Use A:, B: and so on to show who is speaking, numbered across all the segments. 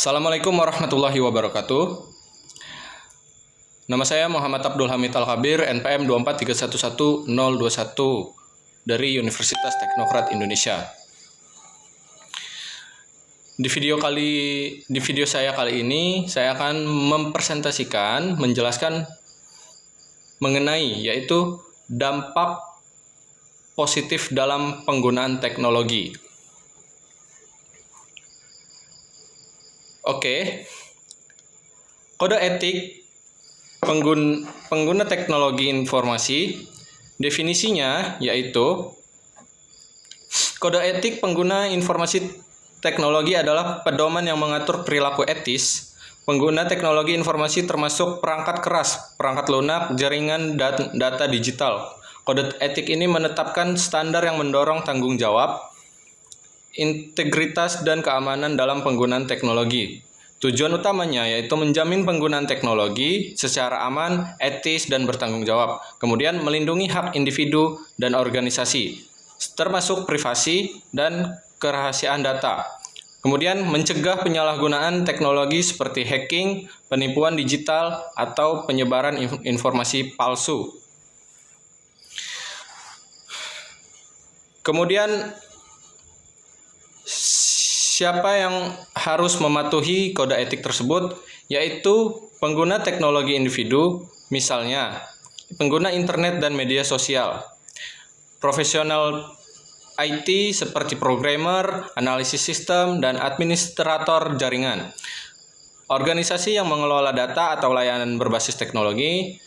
A: Assalamualaikum warahmatullahi wabarakatuh. Nama saya Muhammad Abdul Hamid Al-Khabir, NPM 243111021 dari Universitas Teknokrat Indonesia. Di video saya kali ini, saya akan menjelaskan mengenai yaitu dampak positif dalam penggunaan teknologi. Oke, kode etik pengguna teknologi informasi, definisinya yaitu kode etik pengguna informasi teknologi adalah pedoman yang mengatur perilaku etis pengguna teknologi informasi termasuk perangkat keras, perangkat lunak, jaringan, dan data digital. Kode etik ini menetapkan standar yang mendorong tanggung jawab, integritas dan keamanan dalam penggunaan teknologi. Tujuan utamanya yaitu menjamin penggunaan teknologi secara aman, etis, dan bertanggung jawab. Kemudian melindungi hak individu dan organisasi, termasuk privasi dan kerahasiaan data. Kemudian mencegah penyalahgunaan teknologi seperti hacking, penipuan digital, atau penyebaran informasi palsu. Kemudian siapa yang harus mematuhi kode etik tersebut? Yaitu pengguna teknologi individu, misalnya pengguna internet dan media sosial, profesional IT seperti programmer, analisis sistem, dan administrator jaringan, organisasi yang mengelola data atau layanan berbasis teknologi.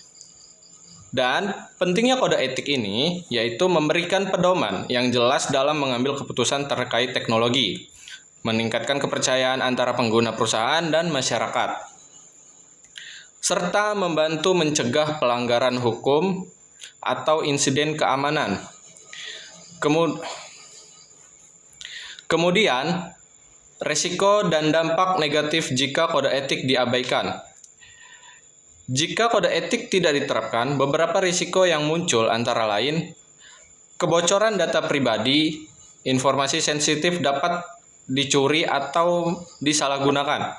A: Dan pentingnya kode etik ini yaitu memberikan pedoman yang jelas dalam mengambil keputusan terkait teknologi, meningkatkan kepercayaan antara pengguna perusahaan dan masyarakat, serta membantu mencegah pelanggaran hukum atau insiden keamanan. Kemudian, risiko dan dampak negatif jika kode etik diabaikan. Jika kode etik tidak diterapkan, beberapa risiko yang muncul antara lain kebocoran data pribadi, informasi sensitif dapat dicuri atau disalahgunakan,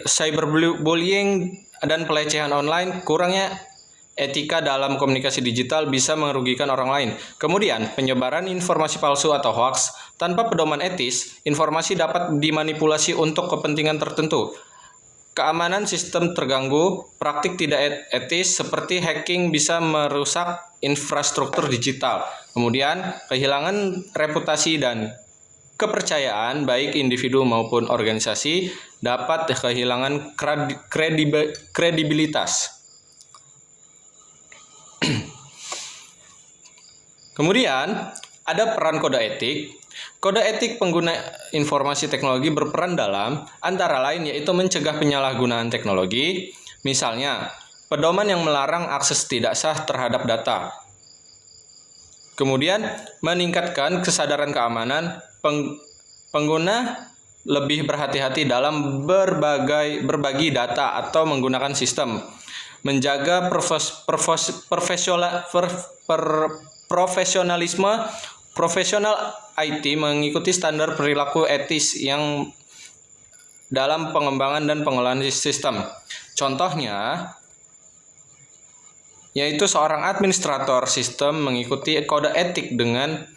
A: cyberbullying dan pelecehan online, kurangnya etika dalam komunikasi digital bisa merugikan orang lain. Kemudian, penyebaran informasi palsu atau hoax tanpa pedoman etis, informasi dapat dimanipulasi untuk kepentingan tertentu. Keamanan sistem terganggu, praktik tidak etis seperti hacking bisa merusak infrastruktur digital. Kemudian, kehilangan reputasi dan kepercayaan baik individu maupun organisasi dapat kehilangan kredibilitas. Kemudian, ada peran kode etik. Kode etik pengguna informasi teknologi berperan dalam antara lain yaitu mencegah penyalahgunaan teknologi, misalnya pedoman yang melarang akses tidak sah terhadap data. Kemudian meningkatkan kesadaran keamanan, pengguna lebih berhati-hati dalam berbagi data atau menggunakan sistem, menjaga profesionalisme. Profesional IT mengikuti standar perilaku etis yang dalam pengembangan dan pengelolaan sistem. Contohnya, yaitu seorang administrator sistem mengikuti kode etik dengan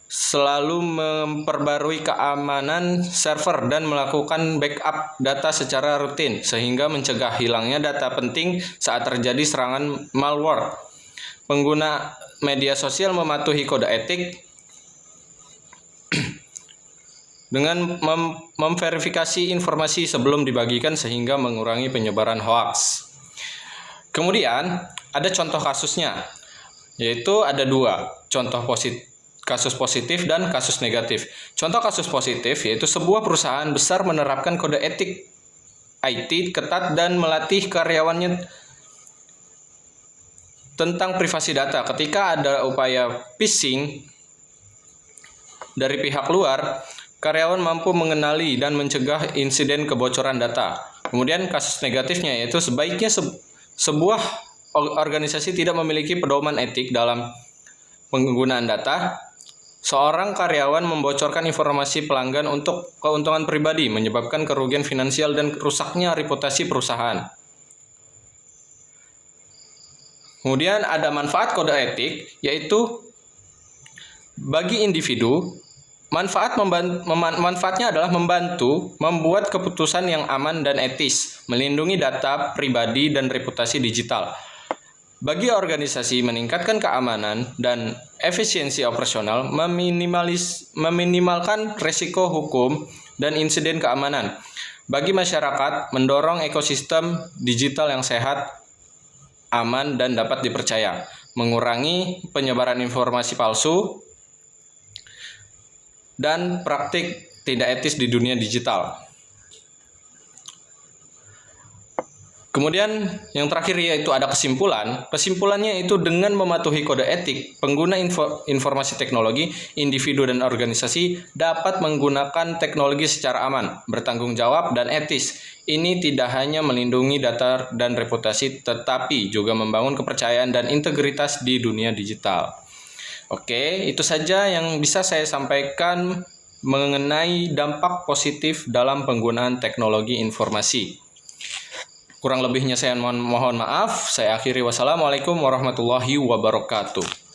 A: selalu memperbarui keamanan server dan melakukan backup data secara rutin sehingga mencegah hilangnya data penting saat terjadi serangan malware. Pengguna media sosial mematuhi kode etik dengan memverifikasi informasi sebelum dibagikan sehingga mengurangi penyebaran hoaks. Kemudian ada contoh kasusnya, yaitu ada dua contoh kasus positif dan kasus negatif. Contoh kasus positif yaitu sebuah perusahaan besar menerapkan kode etik IT ketat dan melatih karyawannya tentang privasi data. Ketika ada upaya phishing dari pihak luar, karyawan mampu mengenali dan mencegah insiden kebocoran data. Kemudian kasus negatifnya yaitu sebaiknya sebuah organisasi tidak memiliki pedoman etik dalam penggunaan data. Seorang karyawan membocorkan informasi pelanggan untuk keuntungan pribadi, menyebabkan kerugian finansial dan rusaknya reputasi perusahaan. Kemudian ada manfaat kode etik, yaitu bagi individu, manfaatnya adalah membantu membuat keputusan yang aman dan etis, melindungi data pribadi dan reputasi digital. Bagi organisasi, meningkatkan keamanan dan efisiensi operasional, meminimalkan risiko hukum dan insiden keamanan. Bagi masyarakat, mendorong ekosistem digital yang sehat, aman, dan dapat dipercaya, mengurangi penyebaran informasi palsu, dan praktik tidak etis di dunia digital. Kemudian yang terakhir yaitu ada kesimpulan. Kesimpulannya itu dengan mematuhi kode etik, pengguna informasi teknologi, individu dan organisasi dapat menggunakan teknologi secara aman, bertanggung jawab dan etis. Ini tidak hanya melindungi data dan reputasi, tetapi juga membangun kepercayaan dan integritas di dunia digital. Oke, itu saja yang bisa saya sampaikan mengenai dampak positif dalam penggunaan teknologi informasi. Kurang lebihnya saya mohon maaf. Saya akhiri. Wassalamualaikum warahmatullahi wabarakatuh.